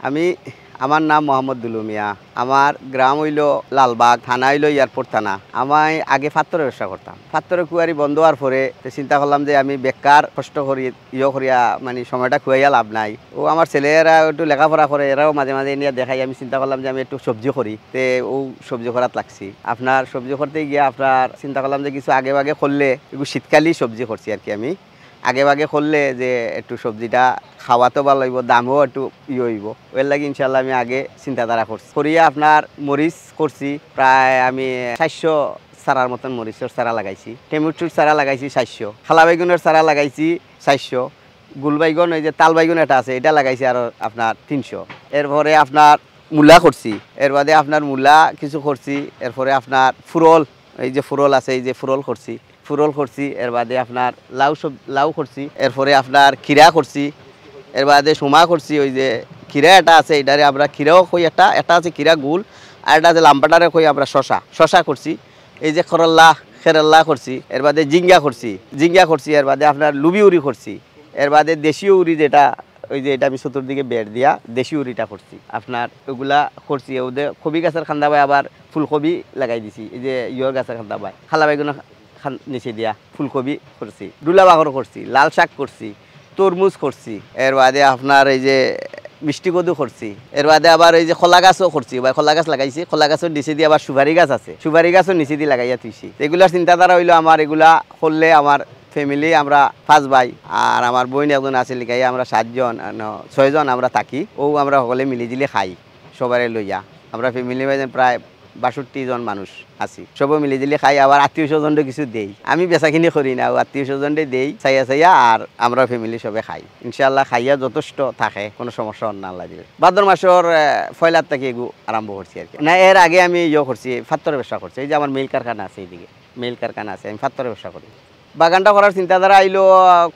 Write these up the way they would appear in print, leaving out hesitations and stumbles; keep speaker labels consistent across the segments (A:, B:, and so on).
A: আমি আমার নাম মোহাম্মদ দুলু মিয়া। আমার গ্রাম হইল লালবাগ, থানা হইল এয়ারপোর্ট থানা। আমি আগে ফাত্তরের ব্যবসা করতাম। ফাত্তরের কুয়ারি বন্ধ হওয়ার পরে চিন্তা করলাম যে আমি বেকার কষ্ট করি করিয়া মানে সময়টা খুয়াইয়া লাভ নাই। ও আমার ছেলেরা একটু লেখাপড়া করে, এরাও মাঝে মাঝে নিয়ে দেখাই। আমি চিন্তা করলাম যে আমি একটু সবজি করি, তে ও সবজি করাত লাগছি। আপনার সবজি করতে গিয়ে আপনার চিন্তা করলাম যে কিছু আগে আগে করলে একটু শীতকালেই সবজি করছি আর কি। আমি আগে আগে করলে যে একটু সবজিটা খাওয়াতেও ভালো হইব, দামও একটু হইব, ওর লাগে ইনশাল্লাহ আমি আগে চিন্তাধারা করছি। করিয়া আপনার মরিচ করছি প্রায় আমি 400 চারার মতন মরিচের চারা লাগাইছি, টমেটোর চারা লাগাইছি 400, খালা বাইগুনের চারা লাগাইছি 400, গুল বাইগুন ওই যে তাল বাইগুন এটা আছে এটা লাগাইছি আর আপনার 300। এরপরে আপনার মূলা করছি, এর বাদে আপনার মূলা কিছু করছি। এরপরে আপনার ফুরল, এই যে ফুরল আছে এই যে ফুরল করছি, ফুরল করছি। এর বাদে আপনার লাউ করছি। এরপরে আপনার খিরা করছি। এর বাদে সুমা করছি। ওই যে খিরা এটা আছে এটারে আমরা খিরাও কই, এটা আছে খিরা গুল, আর এটা আছে লাম্বাটারে কই আমরা শশা করছি। এই যে খেরাল্লা করছি। এর বাদে জিঙ্গা করছি। এর বাদে আপনার লুবি উরি করছি। এর বাদে দেশীয় উরি যেটা ওই যে এটা আমি চতুর্দিকে বেড় দিয়া দেশি উরিটা করছি। আপনার ওগুলা করছি। ওদের কবি গাছের খান্দা বাই আবার ফুলকপি লাগাই দিছি। এই যে গাছের খান্দা বাই খালা বাইগুনা নিচে দিয়া ফুলকপি করছি, ডুলা বাগর করছি, লাল শাক করছি, তরমুজ করছি। এর বাদে আপনার এই যে মিষ্টি কদু করছি। এর বাদে আবার এই যে খোলা গাছও করছি, বা খোলা গাছ লাগাইছি। খোলা গাছের নিচে দিয়ে আবার সুপারি গাছ আছে, সুপারি গাছও নিচে দিয়ে লাগাইয়া থুইছি। এগুলার চিন্তাধারা হইলো আমার এগুলা করলে আমার ফ্যামিলি আমরা 5 ভাই আর আমার বোন একজন আছে লিখাই আমরা 7 জন 6 জন আমরা থাকি। ও আমরা সকলে মিলিজিলি খাই সবারে লইয়া। আমরা ফ্যামিলি প্রায় 62 জন মানুষ আছি, সবাই মিলিজিলি খাই। আবার আত্মীয় স্বজনটা কিছু দেই, আমি বেচাকিনি করি না, আত্মীয় স্বজনটা দেই চাইয়া আর আমরা ফ্যামিলি সবে খাই। ইনশাল্লাহ খাইয়া যথেষ্ট থাকে, কোনো সমস্যা না লাগবে। ভাদ্র মাসের 1 থেকে এগু আরম্ভ করছি আর কি। না এর আগে আমি করছি, ফাত্তরের ব্যবসা করছি। এই যে আমার মিল কারখানা আছে, এইদিকে মিল কারখানা আছে, আমি ফাত্তরের ব্যবসা করি। বাগানটা করার চিন্তাধারা আইলো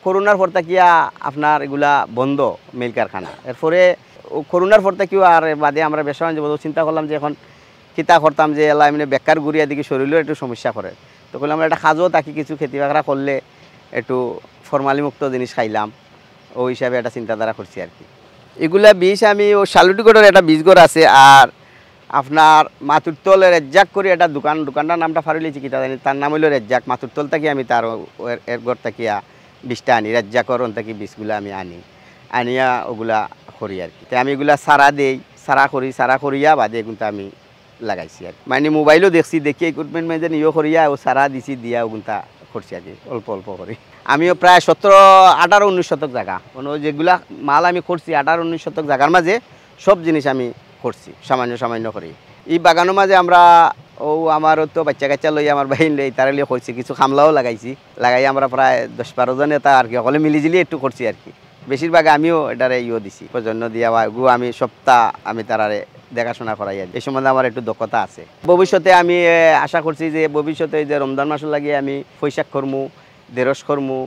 A: করোনার পর থাকিয়া আপনার এগুলা বন্ধ মিল কারখানা। এরপরে করোনার পর থাকিও আর বাদে আমরা ব্যবসা বাণিজ্য চিন্তা করলাম যে এখন কিতা করতাম যে এলা এমনি বেকার ঘুরিয়া দিকে শরীরেও একটু সমস্যা করে। তো বললাম আমরা একটা কাজও থাকি কিছু খেতি বাগড়া করলে একটু ফরমালি মুক্ত জিনিস খাইলাম, ওই হিসাবে একটা চিন্তাধারা করছি আর কি। এগুলা বীজ আমি ও শালুটিগড়ের একটা বীজগড় আছে, আর আপনার মাতুরতল রেজ্জাক করে একটা দোকানটার নামটা ফারিলেছি কিতা জানি, তার নাম হইল রেজ্জাক। মাতুরতল থাকি আমি তার এর ঘর থাকিয়া বীজটা আনি, রেজ্জাকর থাকি বীজগুলো আমি আনিয়া ওগুলা করি আর কি। আমি এগুলা সারা করিয়া বাদে কিন্তু আমি লাগাইছি আর মানে মোবাইলও দেখছি, দেখি ইকুইপমেন্ট মেজে নিয়েও করিয়া ও সারা দিছি দিয়া ওগুলা করছি আর কি, অল্প অল্প করি। আমিও প্রায় 17, 18, 19 শতক জায়গা, যেগুলা মাল আমি করছি 18, 19 শতক জায়গার মাঝে সব জিনিস আমি করছি সামান্য করি। এই বাগানের মাঝে আমরা আমারও তো বাচ্চা কাচ্চা লই আমার বাহিন লই তারা লিয়ে করছি, কিছু খামলাও লাগাই আমরা প্রায় 10-12 জনে তা আর কি সকলে মিলিজিলি একটু করছি আর কি। বেশিরভাগ আমিও এটারে দিছি, প্রজন্ম দিয়া আমি সপ্তাহ আমি তারারে দেখাশোনা করাই আর এই সম্বন্ধে আমার একটু দক্ষতা আছে। ভবিষ্যতে আমি আশা করছি যে ভবিষ্যতে যে রমজান মাস লাগিয়ে আমি ফৈশাক করমু, দেরস করমু,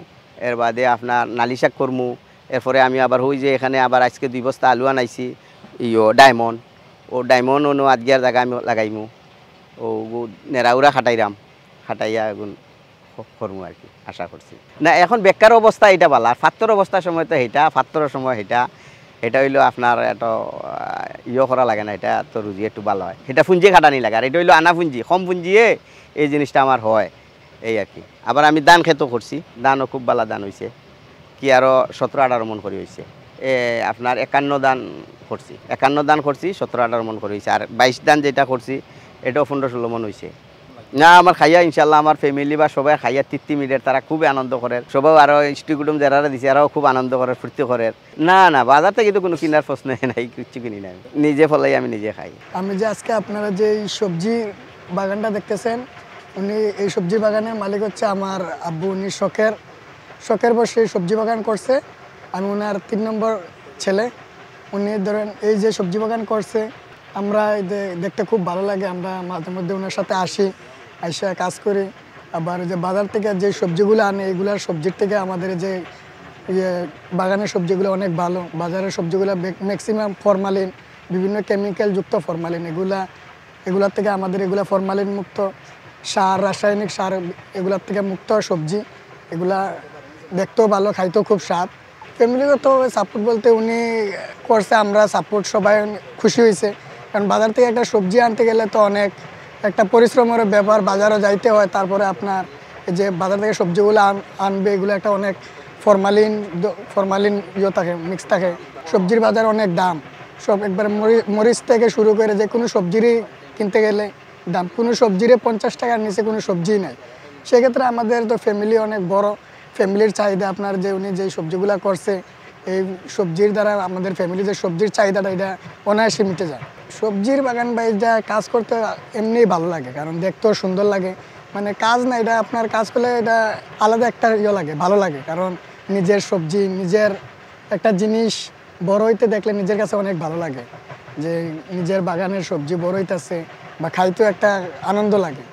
A: এর বাদে আপনার নালি শাক করমু। এরপরে আমি আবার হই যে এখানে আবার আজকে 2 বস্তা আলু আনাইছি ডায়মন্ড আজকের জায়গা আমি লাগাইমু, ও নেড়াউরা খাটাইয়া এগুন করমু আর কি আশা করছি। না এখন বেকার অবস্থা এটা বালা, ফাত্তর অবস্থার সময় তো ফাত্তরের সময় এটা হইলো আপনার এত করা লাগে না, এটা তো রুজি একটু ভালো হয়, এটা পুঁজি খাটানি লাগে। আর এটা হইলো আনা পুঁজি, কম পুঁজিয়ে এই জিনিসটা আমার হয় এই আর কি। আবার আমি ধান খেতও করছি, ধানও খুব ভালো ধান হয়েছে, কি আরও 17-18 মন করে হয়েছে। আপনার 51 ধান করছি, 17-18 মন করে হয়েছে। আর 22 ধান যেটা করছি এটাও 15-16 মন হয়েছে। না আমার খাইয়া ইনশাল্লাহ আমার ফ্যামিলি বা সবাই খাইয়া তৃপ্তি মিলের, তারা খুবই আনন্দ করে। সবাই আরও ইষ্টি কুটুম যারা দিছে আরও খুব আনন্দ করে, ফুর্তি করে। না বাজার থেকে তো কোনো কিনার প্রশ্ন নাই, কিছু কিনি না, নিজে ফলাই আমি নিজে খাই।
B: আমি যে আজকে আপনারা যে এই সবজি বাগানটা দেখতেছেন, উনি এই সবজি বাগানের মালিক হচ্ছে আমার আব্বু। উনি শখের বসে সবজি বাগান করছে, আমি ওনার 3 নম্বর ছেলে। উনি ধরেন এই যে সবজি বাগান করছে, আমরা দেখতে খুব ভালো লাগে। আমরা মাঝে মধ্যে ওনার সাথে আইসা কাজ করি। আবার যে বাজার থেকে যে সবজিগুলো আনে, এগুলার সবজির থেকে আমাদের যে বাগানের সবজিগুলো অনেক ভালো। বাজারের সবজিগুলো ম্যাক্সিমাম ফরমালিন, বিভিন্ন কেমিক্যাল যুক্ত ফরমালিন, এগুলার থেকে আমাদের এগুলা ফরমালিন মুক্ত, সার, রাসায়নিক সার এগুলার থেকে মুক্ত সবজি। এগুলা দেখতেও ভালো, খাইতেও খুব স্বাদ। ফ্যামিলিগত সাপোর্ট বলতে উনি করছে, আমরা সাপোর্ট সবাই খুশি হয়েছে। কারণ বাজার থেকে একটা সবজি আনতে গেলে তো অনেক একটা পরিশ্রমের ব্যাপার, বাজারও যাইতে হয়। তারপরে আপনার এই যে বাজার থেকে সবজিগুলো আনবে, এগুলো একটা অনেক ফরমালিন থাকে, মিক্স থাকে। সবজির বাজার অনেক দাম, সব একবার মরিচ থেকে শুরু করে যে কোনো সবজিরই কিনতে গেলে দাম। কোনো সবজিরে 50 টাকার নিচে কোনো সবজি নাই। সেক্ষেত্রে আমাদের তো ফ্যামিলি অনেক বড়, ফ্যামিলির চাহিদা আপনার যে উনি যেই সবজিগুলো করছে, এই সবজির দ্বারা আমাদের ফ্যামিলি যে সবজির চাহিদাটা এটা অনায়াসে মিটে যায়। সবজির বাগান বা এটা কাজ করতে এমনিই ভালো লাগে, কারণ দেখতেও সুন্দর লাগে। মানে কাজ না, এটা আপনার কাজ করলে এটা আলাদা একটা লাগে, ভালো লাগে। কারণ নিজের সবজি, নিজের একটা জিনিস বড় হইতে দেখলে নিজের কাছে অনেক ভালো লাগে, যে নিজের বাগানের সবজি বড় হইতেছে বা খাইতেও একটা আনন্দ লাগে।